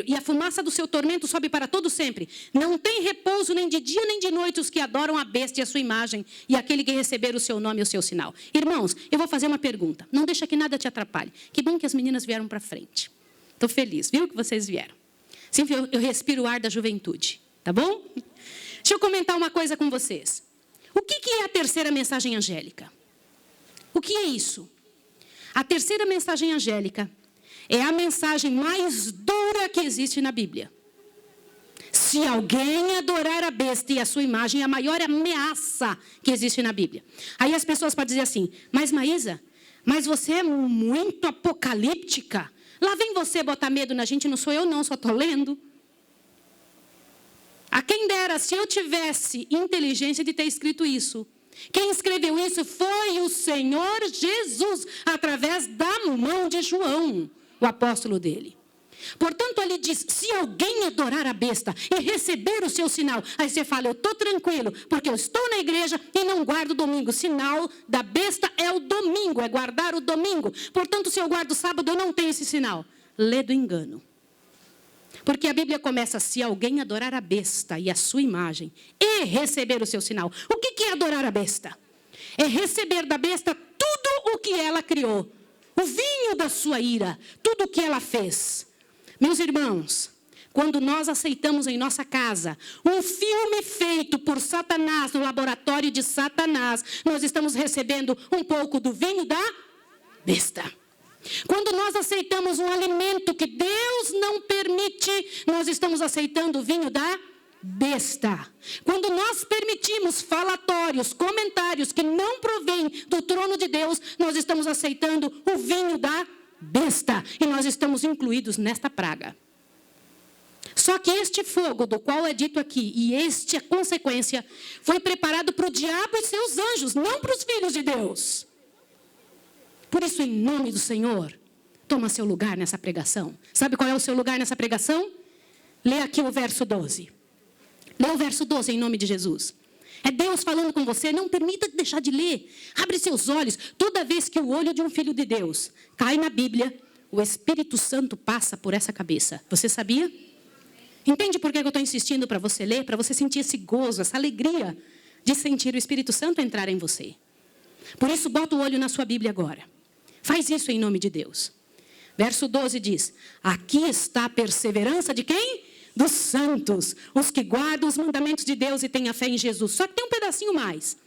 e a fumaça do seu tormento sobe para todo sempre. Não tem repouso nem de dia nem de noite os que adoram a besta e a sua imagem, e aquele que receber o seu nome e o seu sinal. Irmãos, eu vou fazer uma pergunta. Não deixa que nada te atrapalhe. Que bom que as meninas vieram para frente. Estou feliz, viu que vocês vieram. Sempre eu respiro o ar da juventude, tá bom? Deixa eu comentar uma coisa com vocês. O que é a terceira mensagem angélica? O que é isso? A terceira mensagem angélica é a mensagem mais dura que existe na Bíblia. Se alguém adorar a besta e a sua imagem, é a maior ameaça que existe na Bíblia. Aí as pessoas podem dizer assim, mas Maísa, mas você é muito apocalíptica. Lá vem você botar medo na gente, não sou eu não, só estou lendo. A quem dera, se eu tivesse inteligência de ter escrito isso. Quem escreveu isso foi o Senhor Jesus, através da mão de João, o apóstolo dele. Portanto, ele diz, se alguém adorar a besta e receber o seu sinal, aí você fala, eu estou tranquilo, porque eu estou na igreja e não guardo o domingo. O sinal da besta é o domingo, é guardar o domingo. Portanto, se eu guardo o sábado, eu não tenho esse sinal. Lê do engano. Porque a Bíblia começa, se alguém adorar a besta e a sua imagem e receber o seu sinal. O que é adorar a besta? É receber da besta tudo o que ela criou. O vinho da sua ira, tudo o que ela fez. Meus irmãos, quando nós aceitamos em nossa casa um filme feito por Satanás, no laboratório de Satanás, nós estamos recebendo um pouco do vinho da besta. Quando nós aceitamos um alimento que Deus não permite, nós estamos aceitando o vinho da besta. Quando nós permitimos falatórios, comentários que não provêm do trono de Deus, nós estamos aceitando o vinho da besta. E nós estamos incluídos nesta praga. Só que este fogo, do qual é dito aqui, e esta consequência, foi preparado para o diabo e seus anjos, não para os filhos de Deus. Por isso, em nome do Senhor, toma seu lugar nessa pregação. Sabe qual é o seu lugar nessa pregação? Lê aqui o verso 12. Lê o verso 12 em nome de Jesus. É Deus falando com você, não permita deixar de ler. Abre seus olhos. Toda vez que o olho de um filho de Deus cai na Bíblia, o Espírito Santo passa por essa cabeça. Você sabia? Entende por que eu estou insistindo para você ler? Para você sentir esse gozo, essa alegria de sentir o Espírito Santo entrar em você. Por isso, bota o olho na sua Bíblia agora. Faz isso em nome de Deus. Verso 12 diz, aqui está a perseverança de quem? Dos santos, os que guardam os mandamentos de Deus e têm a fé em Jesus. Só que tem um pedacinho mais.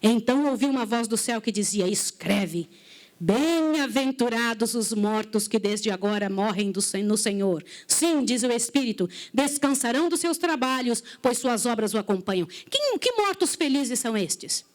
Então ouvi uma voz do céu que dizia, escreve, bem-aventurados os mortos que desde agora morrem no Senhor. Sim, diz o Espírito, descansarão dos seus trabalhos, pois suas obras o acompanham. Que mortos felizes são estes?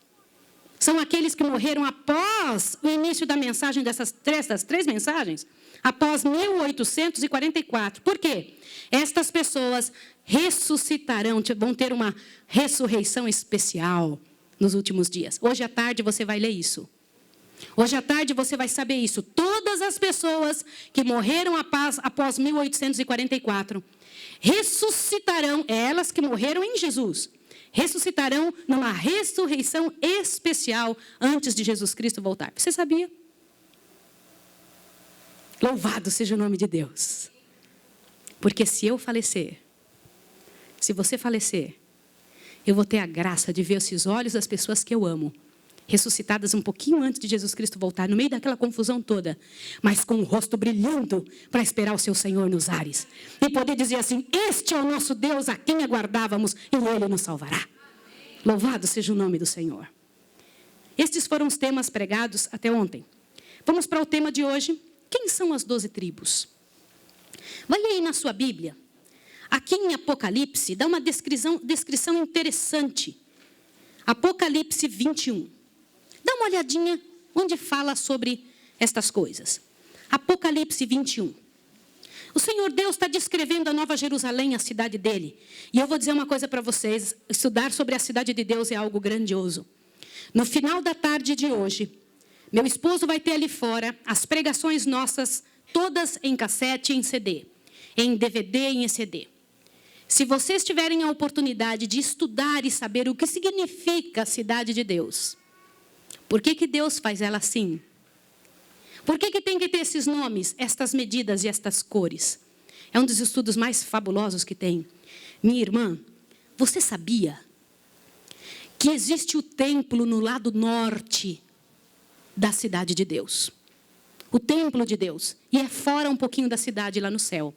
São aqueles que morreram após o início da mensagem das três mensagens, após 1844. Por quê? Estas pessoas ressuscitarão, vão ter uma ressurreição especial nos últimos dias. Hoje à tarde você vai ler isso. Hoje à tarde você vai saber isso. Todas as pessoas que morreram após 1844 ressuscitarão, elas que morreram em Jesus, ressuscitarão numa ressurreição especial antes de Jesus Cristo voltar. Você sabia? Louvado seja o nome de Deus. Porque se eu falecer, se você falecer, eu vou ter a graça de ver esses olhos das pessoas que eu amo, ressuscitadas um pouquinho antes de Jesus Cristo voltar, no meio daquela confusão toda, mas com o rosto brilhando para esperar o seu Senhor nos ares. E poder dizer assim, este é o nosso Deus a quem aguardávamos e Ele nos salvará. Louvado seja o nome do Senhor. Estes foram os temas pregados até ontem. Vamos para o tema de hoje. Quem são as 12 tribos? Vai aí na sua Bíblia. Aqui em Apocalipse, dá uma descrição interessante. Apocalipse 21. Dá uma olhadinha onde fala sobre estas coisas. Apocalipse 21. O Senhor Deus está descrevendo a Nova Jerusalém, a cidade dele. E eu vou dizer uma coisa para vocês. Estudar sobre a cidade de Deus é algo grandioso. No final da tarde de hoje, meu esposo vai ter ali fora as pregações nossas, todas em cassete e em CD. Em DVD e em CD. Se vocês tiverem a oportunidade de estudar e saber o que significa a cidade de Deus, por que Deus faz ela assim? Por que tem que ter esses nomes, estas medidas e estas cores? É um dos estudos mais fabulosos que tem. Minha irmã, você sabia que existe o templo no lado norte da cidade de Deus? O templo de Deus. E é fora um pouquinho da cidade, lá no céu.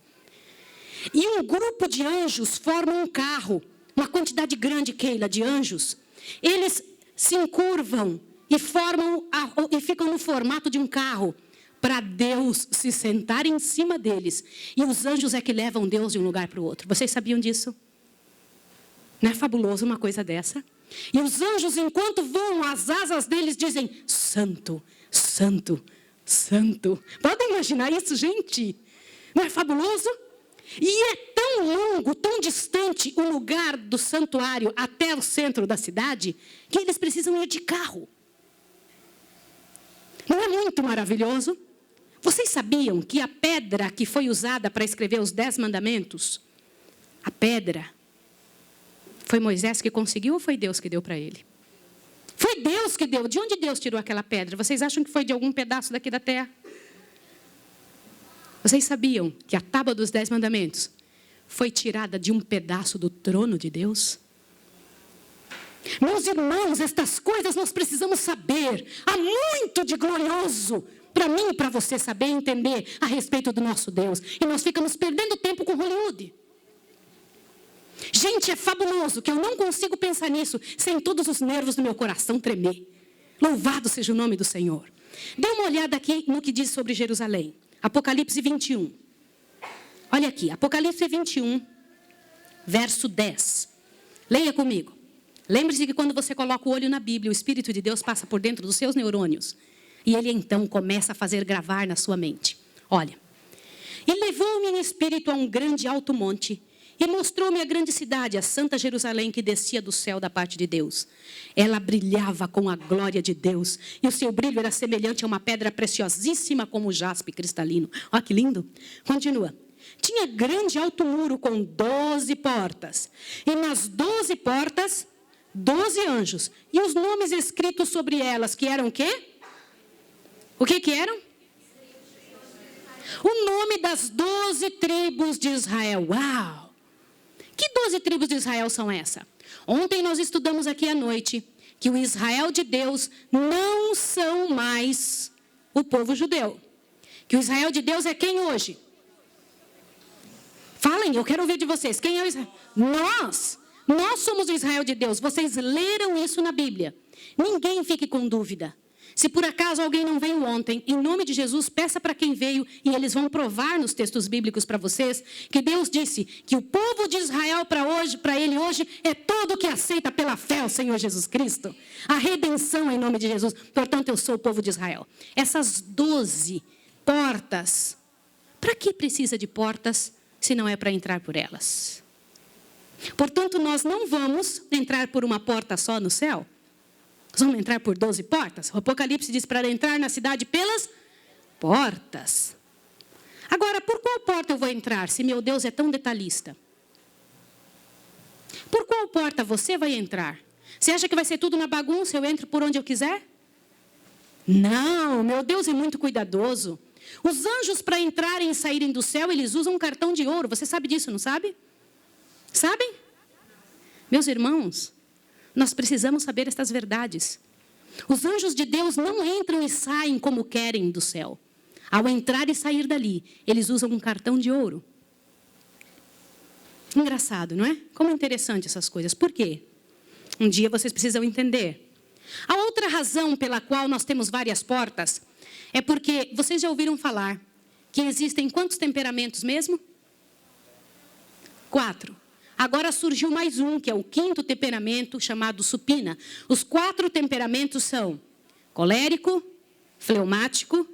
E um grupo de anjos forma um carro. Uma quantidade grande, Keila, de anjos. Eles se encurvam e ficam no formato de um carro, para Deus se sentar em cima deles. E os anjos é que levam Deus de um lugar para o outro. Vocês sabiam disso? Não é fabuloso uma coisa dessa? E os anjos, enquanto voam, as asas deles dizem: Santo, Santo, Santo. Podem imaginar isso, gente? Não é fabuloso? E é tão longo, tão distante o lugar do santuário até o centro da cidade, que eles precisam ir de carro. Não é muito maravilhoso? Vocês sabiam que a pedra que foi usada para escrever os 10 mandamentos, a pedra, foi Moisés que conseguiu ou foi Deus que deu para ele? Foi Deus que deu. De onde Deus tirou aquela pedra? Vocês acham que foi de algum pedaço daqui da terra? Vocês sabiam que a tábua dos 10 mandamentos foi tirada de um pedaço do trono de Deus? Meus irmãos, estas coisas nós precisamos saber. Há muito de glorioso para mim e para você saber e entender a respeito do nosso Deus. E nós ficamos perdendo tempo com Hollywood. Gente, é fabuloso que eu não consigo pensar nisso sem todos os nervos do meu coração tremer. Louvado seja o nome do Senhor. Dê uma olhada aqui no que diz sobre Jerusalém. Apocalipse 21. Olha aqui, Apocalipse 21, verso 10. Leia comigo. Lembre-se que quando você coloca o olho na Bíblia, o Espírito de Deus passa por dentro dos seus neurônios. E ele então começa a fazer gravar na sua mente. Olha. E levou-me em espírito a um grande alto monte, e mostrou-me a grande cidade, a santa Jerusalém, que descia do céu da parte de Deus. Ela brilhava com a glória de Deus, e o seu brilho era semelhante a uma pedra preciosíssima como jaspe cristalino. Olha que lindo. Continua. Tinha grande alto muro com 12 portas, e nas 12 portas, 12 anjos, e os nomes escritos sobre elas, que eram o quê? O que eram? O nome das 12 tribos de Israel. Uau! Que 12 tribos de Israel são essas? Ontem nós estudamos aqui à noite que o Israel de Deus não são mais o povo judeu. Que o Israel de Deus é quem hoje? Falem, eu quero ouvir de vocês. Quem é o Israel? Nós somos o Israel de Deus. Vocês leram isso na Bíblia. Ninguém fique com dúvida. Se por acaso alguém não veio ontem, em nome de Jesus, peça para quem veio e eles vão provar nos textos bíblicos para vocês que Deus disse que o povo de Israel para ele hoje é todo que aceita pela fé o Senhor Jesus Cristo. A redenção em nome de Jesus. Portanto, eu sou o povo de Israel. Essas 12 portas, para que precisa de portas se não é para entrar por elas? Portanto, nós não vamos entrar por uma porta só no céu. Nós vamos entrar por 12 portas. O Apocalipse diz para entrar na cidade pelas portas. Agora, por qual porta eu vou entrar, se meu Deus é tão detalhista? Por qual porta você vai entrar? Você acha que vai ser tudo na bagunça, eu entro por onde eu quiser? Não, meu Deus é muito cuidadoso. Os anjos, para entrarem e saírem do céu, eles usam um cartão de ouro. Você sabe disso, não sabe? Sabem? Meus irmãos, nós precisamos saber estas verdades. Os anjos de Deus não entram e saem como querem do céu. Ao entrar e sair dali, eles usam um cartão de ouro. Engraçado, não é? Como é interessante essas coisas. Por quê? Um dia vocês precisam entender. A outra razão pela qual nós temos várias portas é porque vocês já ouviram falar que existem quantos temperamentos mesmo? 4. Agora surgiu mais um, que é o 5º temperamento, chamado supina. Os 4 temperamentos são colérico, fleumático,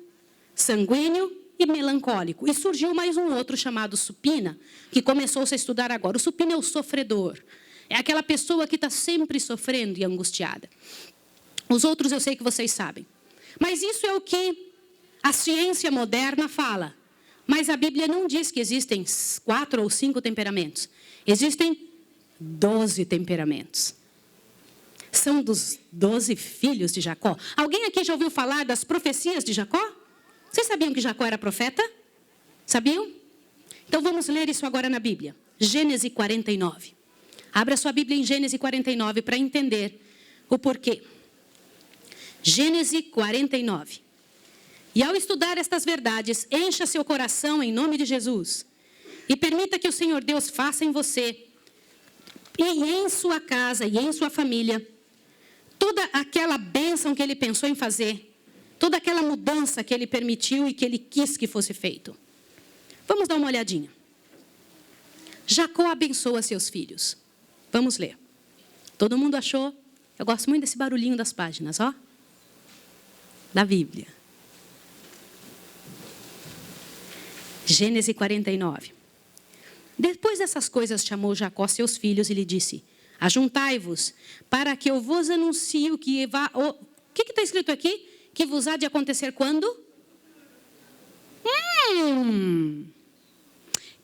sanguíneo e melancólico. E surgiu mais um outro, chamado supina, que começou-se a estudar agora. O supina é o sofredor. É aquela pessoa que está sempre sofrendo e angustiada. Os outros eu sei que vocês sabem. Mas isso é o que a ciência moderna fala. Mas a Bíblia não diz que existem 4 ou 5 temperamentos. Existem 12 temperamentos. São dos 12 filhos de Jacó. Alguém aqui já ouviu falar das profecias de Jacó? Vocês sabiam que Jacó era profeta? Sabiam? Então vamos ler isso agora na Bíblia. Gênesis 49. Abra sua Bíblia em Gênesis 49 para entender o porquê. Gênesis 49. E ao estudar estas verdades, encha seu coração em nome de Jesus. E permita que o Senhor Deus faça em você, e em sua casa, e em sua família, toda aquela bênção que Ele pensou em fazer, toda aquela mudança que Ele permitiu e que Ele quis que fosse feito. Vamos dar uma olhadinha. Jacó abençoa seus filhos. Vamos ler. Todo mundo achou? Eu gosto muito desse barulhinho das páginas, ó. Da Bíblia. Gênesis 49. Depois dessas coisas, chamou Jacó seus filhos e lhe disse: ajuntai-vos, para que eu vos anuncie o que vai... O que está escrito aqui? Que vos há de acontecer quando?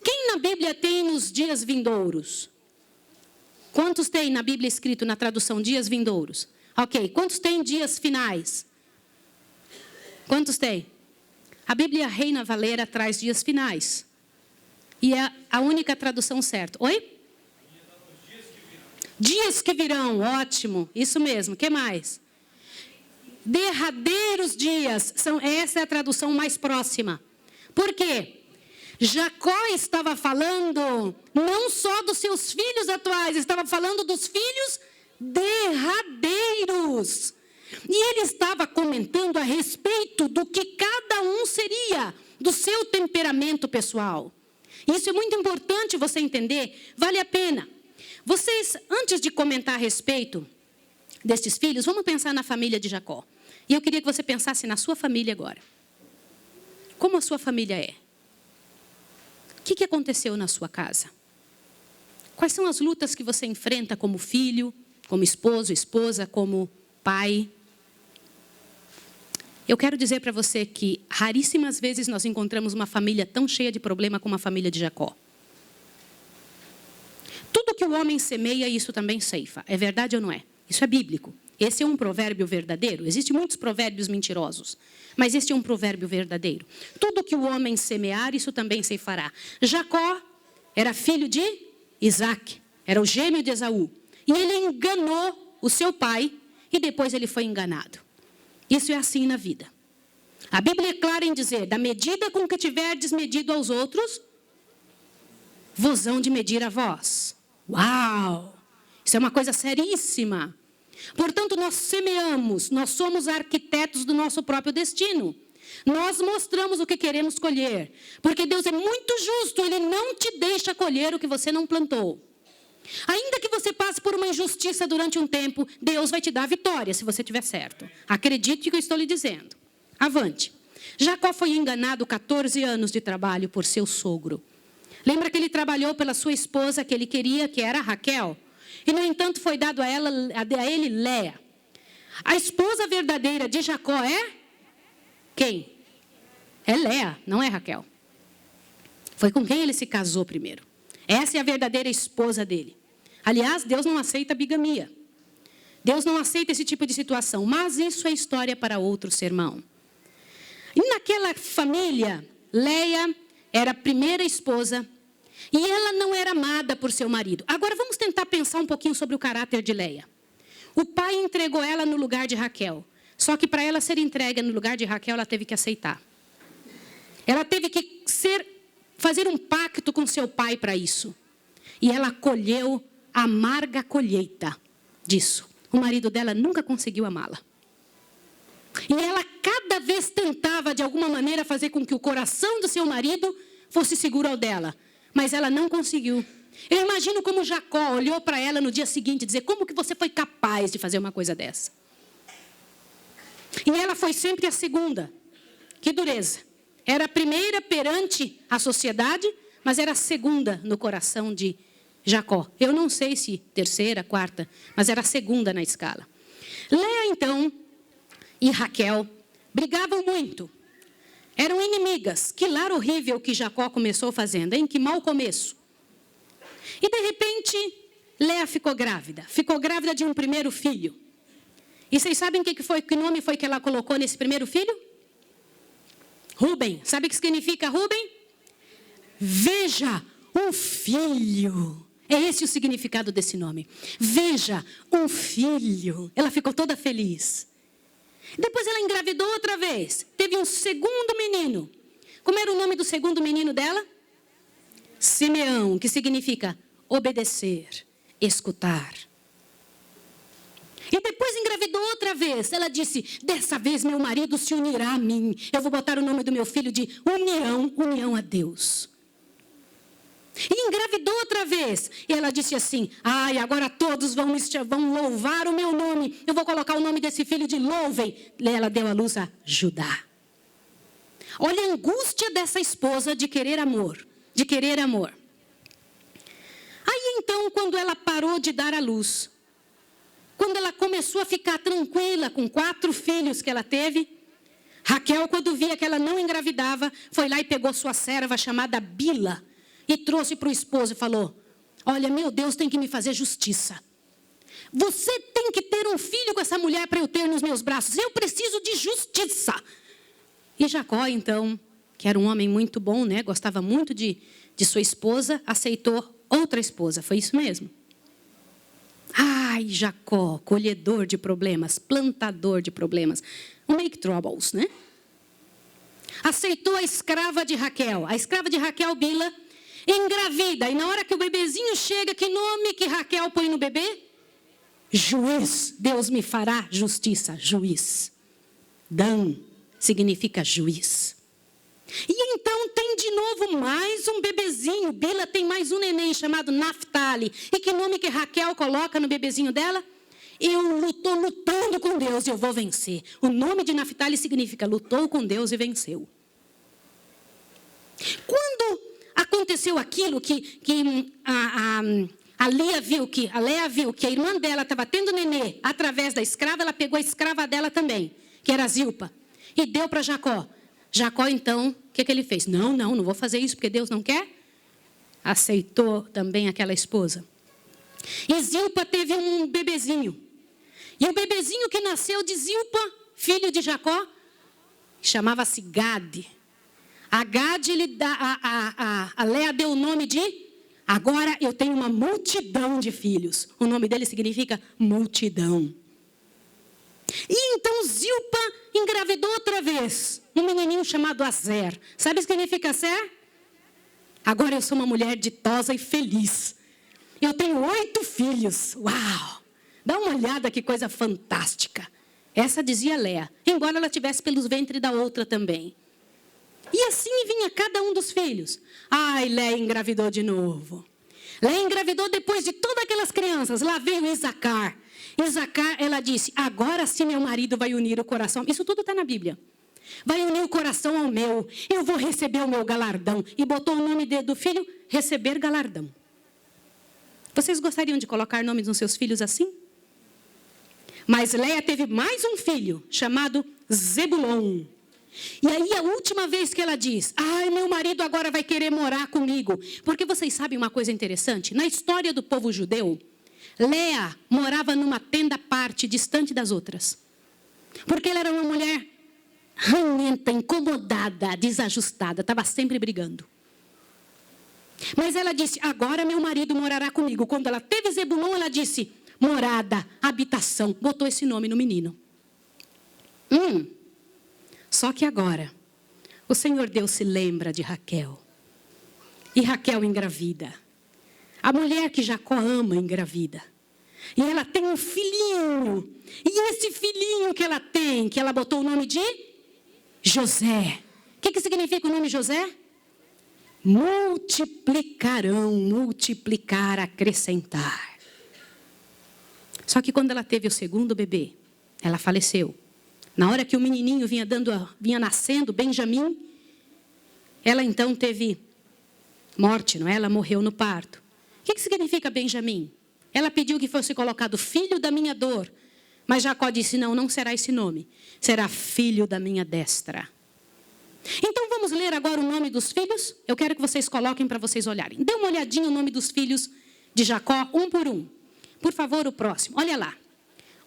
Quem na Bíblia tem nos dias vindouros? Quantos tem na Bíblia escrito na tradução dias vindouros? Ok. Quantos tem dias finais? Quantos tem? A Bíblia Reina Valera traz dias finais. E é a única tradução certa. Oi? Dias que virão, ótimo. Isso mesmo. O que mais? Derradeiros dias. Essa é a tradução mais próxima. Por quê? Jacó estava falando não só dos seus filhos atuais, estava falando dos filhos derradeiros. E ele estava comentando a respeito do que cada um seria, do seu temperamento pessoal. Isso é muito importante você entender, vale a pena. Vocês, antes de comentar a respeito destes filhos, vamos pensar na família de Jacó. E eu queria que você pensasse na sua família agora. Como a sua família é? O que aconteceu na sua casa? Quais são as lutas que você enfrenta como filho, como esposo, esposa, como pai? Eu quero dizer para você que raríssimas vezes nós encontramos uma família tão cheia de problema como a família de Jacó. Tudo que o homem semeia, isso também ceifa. É verdade ou não é? Isso é bíblico. Esse é um provérbio verdadeiro. Existem muitos provérbios mentirosos, mas este é um provérbio verdadeiro. Tudo que o homem semear, isso também ceifará. Jacó era filho de Isaac, era o gêmeo de Esaú. E ele enganou o seu pai e depois ele foi enganado. Isso é assim na vida. A Bíblia é clara em dizer: da medida com que tiverdes medido aos outros, vos hão de medir a vós. Uau! Isso é uma coisa seríssima. Portanto, nós semeamos, nós somos arquitetos do nosso próprio destino. Nós mostramos o que queremos colher. Porque Deus é muito justo, Ele não te deixa colher o que você não plantou. Ainda que você passe por uma injustiça durante um tempo, Deus vai te dar a vitória, se você estiver certo. Acredite no que eu estou lhe dizendo. Avante. Jacó foi enganado 14 anos de trabalho por seu sogro. Lembra que ele trabalhou pela sua esposa que ele queria, que era Raquel? E, no entanto, foi dado a ele Léa. A esposa verdadeira de Jacó é quem? É Léa, não é Raquel. Foi com quem ele se casou primeiro. Essa é a verdadeira esposa dele. Aliás, Deus não aceita bigamia. Deus não aceita esse tipo de situação. Mas isso é história para outro sermão. E naquela família, Léa era a primeira esposa. E ela não era amada por seu marido. Agora vamos tentar pensar um pouquinho sobre o caráter de Léa. O pai entregou ela no lugar de Raquel. Só que para ela ser entregue no lugar de Raquel, ela teve que aceitar. Ela teve que fazer um pacto com seu pai para isso. E ela colheu a amarga colheita disso. O marido dela nunca conseguiu amá-la. E ela cada vez tentava, de alguma maneira, fazer com que o coração do seu marido fosse seguro ao dela. Mas ela não conseguiu. Eu imagino como Jacó olhou para ela no dia seguinte e dizer: como que você foi capaz de fazer uma coisa dessa? E ela foi sempre a segunda. Que dureza. Era a primeira perante a sociedade, mas era a segunda no coração de Jacó. Eu não sei se terceira, quarta, mas era a segunda na escala. Léa, então, e Raquel brigavam muito. Eram inimigas. Que lar horrível que Jacó começou fazendo, hein? Que mau começo. E, de repente, Léa ficou grávida. Ficou grávida de um primeiro filho. E vocês sabem que nome foi que ela colocou nesse primeiro filho? Rúben. Sabe o que significa Rúben? veja um filho. É esse o significado desse nome. Veja um filho. Ela ficou toda feliz. Depois ela engravidou outra vez. Teve um segundo menino. Como era o nome do segundo menino dela? Simeão, que significa obedecer, escutar. E depois engravidou outra vez. Ela disse, dessa vez meu marido se unirá a mim. Eu vou botar o nome do meu filho de união a Deus. E engravidou outra vez. E ela disse assim, ai, agora todos vão louvar o meu nome. Eu vou colocar o nome desse filho de louvem. Ela deu à luz a Judá. Olha a angústia dessa esposa de querer amor. De querer amor. Aí então, quando ela parou de dar à luz, quando ela começou a ficar tranquila com 4 filhos que ela teve, Raquel, quando via que ela não engravidava, foi lá e pegou sua serva chamada Bila e trouxe para o esposo e falou, olha, meu Deus tem que me fazer justiça. Você tem que ter um filho com essa mulher para eu ter nos meus braços. Eu preciso de justiça. E Jacó, então, que era um homem muito bom, né? Gostava muito de sua esposa, aceitou outra esposa. Foi isso mesmo? Ai, Jacó, colhedor de problemas, plantador de problemas. Make troubles, né? Aceitou a escrava de Raquel. A escrava de Raquel, Bila, engravida. E na hora que o bebezinho chega, que nome que Raquel põe no bebê? Juiz. Deus me fará justiça. Juiz. Dan significa juiz. E então tem de novo mais um bebezinho. Bila tem mais um neném chamado Naftali. E que nome que Raquel coloca no bebezinho dela? Eu estou lutando com Deus e eu vou vencer. O nome de Naftali significa lutou com Deus e venceu. Quando aconteceu aquilo que a Lea viu que a irmã dela estava tendo nenê através da escrava, ela pegou a escrava dela também, que era Zilpa, e deu para Jacó. Jacó, então, o que ele fez? Não vou fazer isso porque Deus não quer. Aceitou também aquela esposa. E Zilpa teve um bebezinho. E o bebezinho que nasceu de Zilpa, filho de Jacó, chamava-se Gade. A Gade, a Lea deu o nome de... Agora eu tenho uma multidão de filhos. O nome dele significa multidão. E então Zilpa engravidou outra vez. Um menininho chamado Azer. Sabe o que significa Azer? Agora eu sou uma mulher ditosa e feliz. Eu tenho 8 filhos. Uau! Dá uma olhada que coisa fantástica. Essa dizia Lea. Embora ela tivesse pelos ventres da outra também. E assim vinha cada um dos filhos. Ai, Lea engravidou de novo. Lea engravidou depois de todas aquelas crianças. Lá veio Isacar. Isacar, ela disse, agora sim meu marido vai unir o coração. Isso tudo está na Bíblia. Vai unir o coração ao meu. Eu vou receber o meu galardão. E botou o nome do filho, receber galardão. Vocês gostariam de colocar nomes nos seus filhos assim? Mas Lea teve mais um filho, chamado Zebulon. E aí a última vez que ela diz, ai, meu marido agora vai querer morar comigo. Porque vocês sabem uma coisa interessante? Na história do povo judeu, Lea morava numa tenda à parte, distante das outras. Porque ela era uma mulher ranhenta, incomodada, desajustada, estava sempre brigando. Mas ela disse, agora meu marido morará comigo. Quando ela teve Zebulon, ela disse, morada, habitação. Botou esse nome no menino. Só que agora, o Senhor Deus se lembra de Raquel. E Raquel engravida. A mulher que Jacó ama engravida. E ela tem um filhinho. E esse filhinho que ela tem, que ela botou o nome de José. O que significa o nome José? Multiplicarão, multiplicar, acrescentar. Só que quando ela teve o segundo bebê, ela faleceu. Na hora que o menininho vinha nascendo, Benjamim, ela então teve morte, não é? Ela morreu no parto. O que significa Benjamim? Ela pediu que fosse colocado filho da minha dor. Mas Jacó disse, não será esse nome. Será filho da minha destra. Então vamos ler agora o nome dos filhos. Eu quero que vocês coloquem para vocês olharem. Dê uma olhadinha no nome dos filhos de Jacó, um por um. Por favor, o próximo. Olha lá.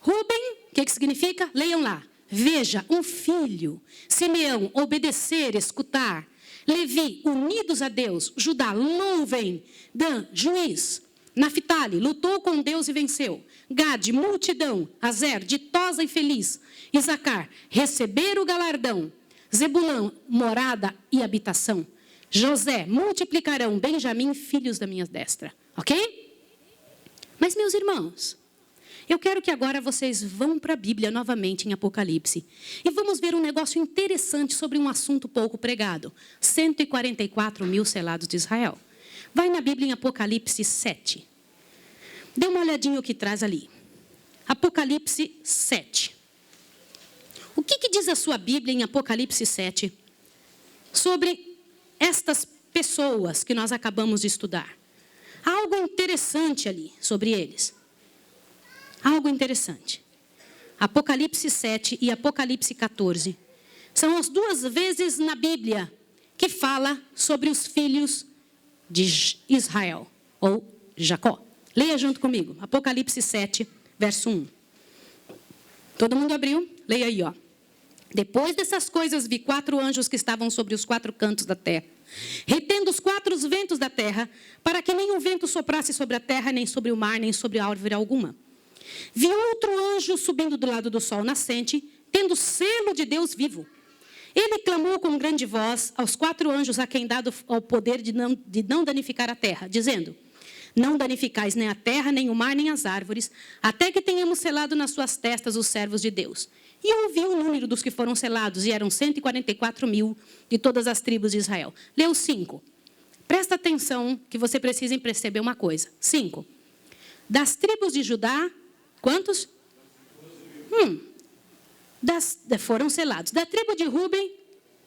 Ruben, o que significa? Leiam lá. Veja, um filho. Simeão, obedecer, escutar. Levi, unidos a Deus. Judá, louvem. Dan, juiz. Naphtali, lutou com Deus e venceu. Gade, multidão. Azer, ditosa e feliz. Isacar, receber o galardão. Zebulão, morada e habitação. José, multiplicarão. Benjamim, filhos da minha destra. Ok? Mas, meus irmãos, eu quero que agora vocês vão para a Bíblia novamente em Apocalipse. E vamos ver um negócio interessante sobre um assunto pouco pregado. 144 mil selados de Israel. Vai na Bíblia em Apocalipse 7. Dê uma olhadinha o que traz ali. Apocalipse 7. O que diz a sua Bíblia em Apocalipse 7 sobre estas pessoas que nós acabamos de estudar? Há algo interessante ali sobre eles. Algo interessante. Apocalipse 7 e Apocalipse 14 são as duas vezes na Bíblia que fala sobre os filhos de Israel, ou Jacó. Leia junto comigo. Apocalipse 7, verso 1. Todo mundo abriu? Leia aí, ó. Depois dessas coisas vi 4 anjos que estavam sobre os 4 cantos da terra, retendo os 4 ventos da terra, para que nenhum vento soprasse sobre a terra, nem sobre o mar, nem sobre árvore alguma. Vi outro anjo subindo do lado do sol nascente, tendo selo de Deus vivo. Ele clamou com grande voz aos 4 anjos a quem dado o poder de não danificar a terra, dizendo: não danificais nem a terra, nem o mar, nem as árvores, até que tenhamos selado nas suas testas os servos de Deus. E eu ouvi o número dos que foram selados, e eram 144 mil de todas as tribos de Israel. Leu 5. Presta atenção que você precisa perceber uma coisa. 5. Das tribos de Judá, quantos? Foram selados. Da tribo de Ruben,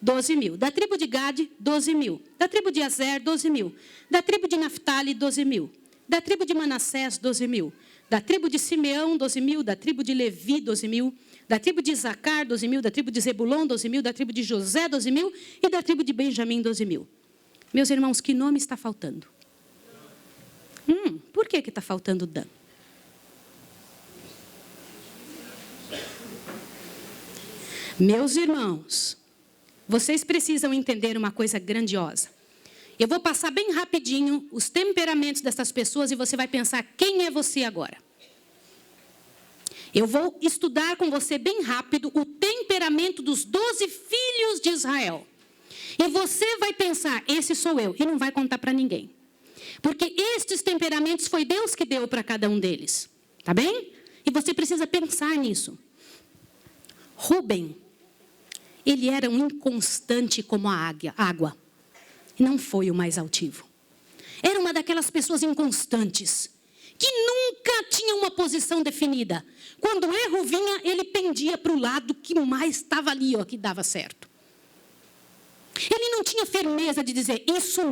12 mil. Da tribo de Gade, 12 mil. Da tribo de Azer, 12 mil. Da tribo de Naphtali, 12 mil. Da tribo de Manassés, 12 mil. Da tribo de Simeão, 12 mil. Da tribo de Levi, 12 mil. Da tribo de Isacar, 12 mil. Da tribo de Zebulon, 12 mil. Da tribo de José, 12 mil. E da tribo de Benjamim, 12 mil. Meus irmãos, que nome está faltando? Por que está faltando Dan? Meus irmãos, vocês precisam entender uma coisa grandiosa. Eu vou passar bem rapidinho os temperamentos dessas pessoas e você vai pensar quem é você agora. Eu vou estudar com você bem rápido o temperamento dos 12 filhos de Israel. E você vai pensar, esse sou eu, e não vai contar para ninguém. Porque estes temperamentos foi Deus que deu para cada um deles. Tá bem? E você precisa pensar nisso. Ruben, ele era um inconstante como a água. Não foi o mais altivo. Era uma daquelas pessoas inconstantes, que nunca tinha uma posição definida. Quando o erro vinha, ele pendia para o lado que mais estava ali, ó, que dava certo. Ele não tinha firmeza de dizer, isso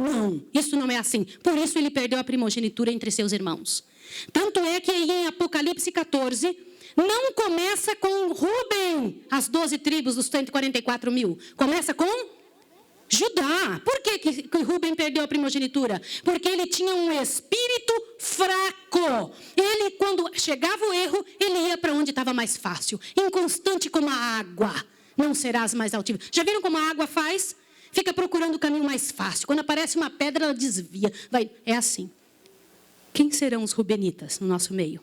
não é assim. Por isso ele perdeu a primogenitura entre seus irmãos. Tanto é que em Apocalipse 14, não começa com Ruben, as 12 tribos dos 144 mil. Começa com Judá. Por que Ruben perdeu a primogenitura? Porque ele tinha um espírito fraco. Ele, quando chegava o erro, ele ia para onde estava mais fácil. Inconstante como a água. Não serás mais altivo. Já viram como a água faz? Fica procurando o caminho mais fácil. Quando aparece uma pedra, ela desvia. É assim. Quem serão os rubenitas no nosso meio?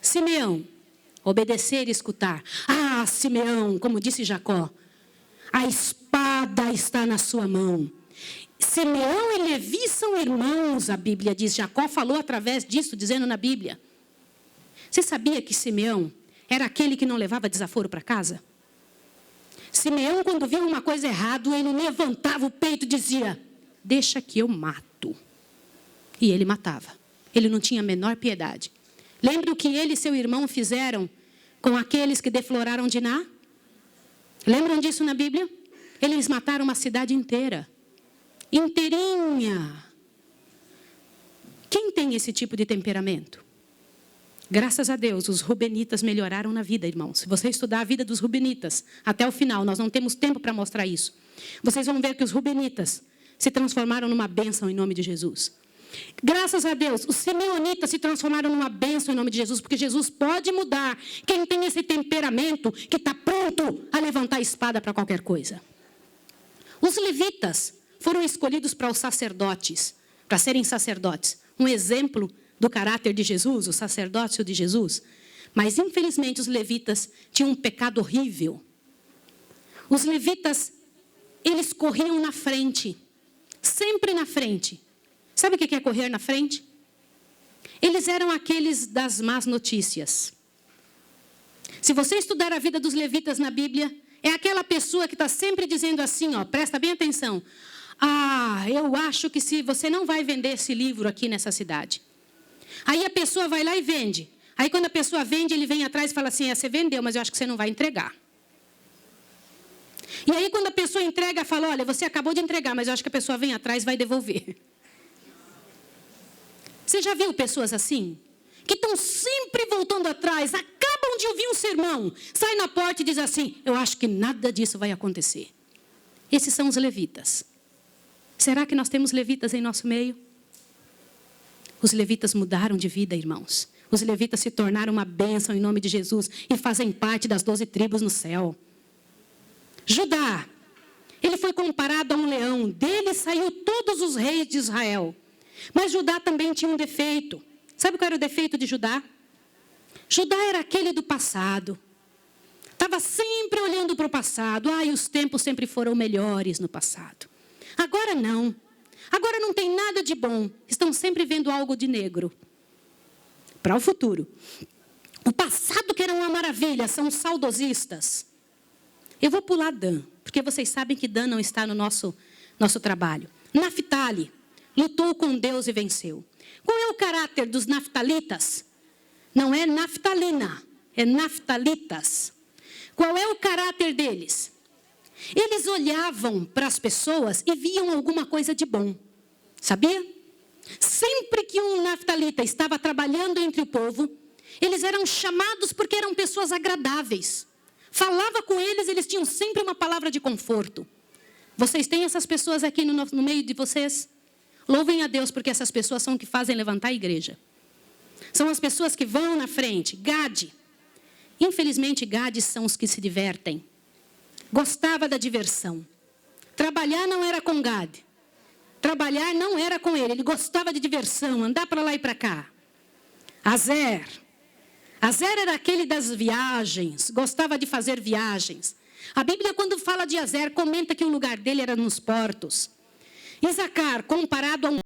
Simeão. Obedecer e escutar. Ah, Simeão, como disse Jacó. A espada está na sua mão. Simeão e Levi são irmãos, a Bíblia diz. Jacó falou através disso, dizendo na Bíblia. Você sabia que Simeão era aquele que não levava desaforo para casa? Simeão, quando via uma coisa errada, ele levantava o peito e dizia, deixa que eu mato. E ele matava. Ele não tinha a menor piedade. Lembra o que ele e seu irmão fizeram com aqueles que defloraram Diná? Lembram disso na Bíblia? Eles mataram uma cidade inteira. Inteirinha. Quem tem esse tipo de temperamento? Graças a Deus, os rubenitas melhoraram na vida, irmãos. Se você estudar a vida dos rubenitas, até o final, nós não temos tempo para mostrar isso. Vocês vão ver que os rubenitas se transformaram numa bênção em nome de Jesus. Graças a Deus, os simeonitas se transformaram numa bênção em nome de Jesus, porque Jesus pode mudar quem tem esse temperamento que está pronto a levantar a espada para qualquer coisa. Os levitas foram escolhidos para os sacerdotes, para serem sacerdotes. Um exemplo do caráter de Jesus, o sacerdócio de Jesus. Mas, infelizmente, os levitas tinham um pecado horrível. Os levitas, eles corriam na frente, sempre na frente. Sabe o que é correr na frente? Eles eram aqueles das más notícias. Se você estudar a vida dos levitas na Bíblia, é aquela pessoa que está sempre dizendo assim, ó, presta bem atenção. Ah, eu acho que se você não vai vender esse livro aqui nessa cidade. Aí a pessoa vai lá e vende. Aí quando a pessoa vende, ele vem atrás e fala assim, você vendeu, mas eu acho que você não vai entregar. E aí quando a pessoa entrega, fala, olha, você acabou de entregar, mas eu acho que a pessoa vem atrás e vai devolver. Você já viu pessoas assim? Que estão sempre voltando atrás, acabam de ouvir um sermão, sai na porta e diz assim, eu acho que nada disso vai acontecer. Esses são os levitas. Será que nós temos levitas em nosso meio? Os levitas mudaram de vida, irmãos. Os levitas se tornaram uma bênção em nome de Jesus e fazem parte das 12 tribos no céu. Judá, ele foi comparado a um leão, dele saiu todos os reis de Israel. Mas Judá também tinha um defeito. Sabe qual era o defeito de Judá? Judá era aquele do passado. Estava sempre olhando para o passado. Ai, os tempos sempre foram melhores no passado. Agora não. Agora não tem nada de bom. Estão sempre vendo algo de negro. Para o futuro. O passado que era uma maravilha, são os saudosistas. Eu vou pular Dan, porque vocês sabem que Dan não está no nosso trabalho. Naftali lutou com Deus e venceu. Qual é o caráter dos naftalitas? Não é naftalina, é naftalitas. Qual é o caráter deles? Eles olhavam para as pessoas e viam alguma coisa de bom. Sabia? Sempre que um naftalita estava trabalhando entre o povo, eles eram chamados porque eram pessoas agradáveis. Falava com eles, eles tinham sempre uma palavra de conforto. Vocês têm essas pessoas aqui no meio de vocês? Louvem a Deus, porque essas pessoas são que fazem levantar a igreja. São as pessoas que vão na frente. Gade. Infelizmente, Gades são os que se divertem. Gostava da diversão. Trabalhar não era com Gade. Trabalhar não era com ele. Ele gostava de diversão, andar para lá e para cá. Azer. Azer era aquele das viagens. Gostava de fazer viagens. A Bíblia, quando fala de Azer, comenta que o lugar dele era nos portos. Isacar, comparado a um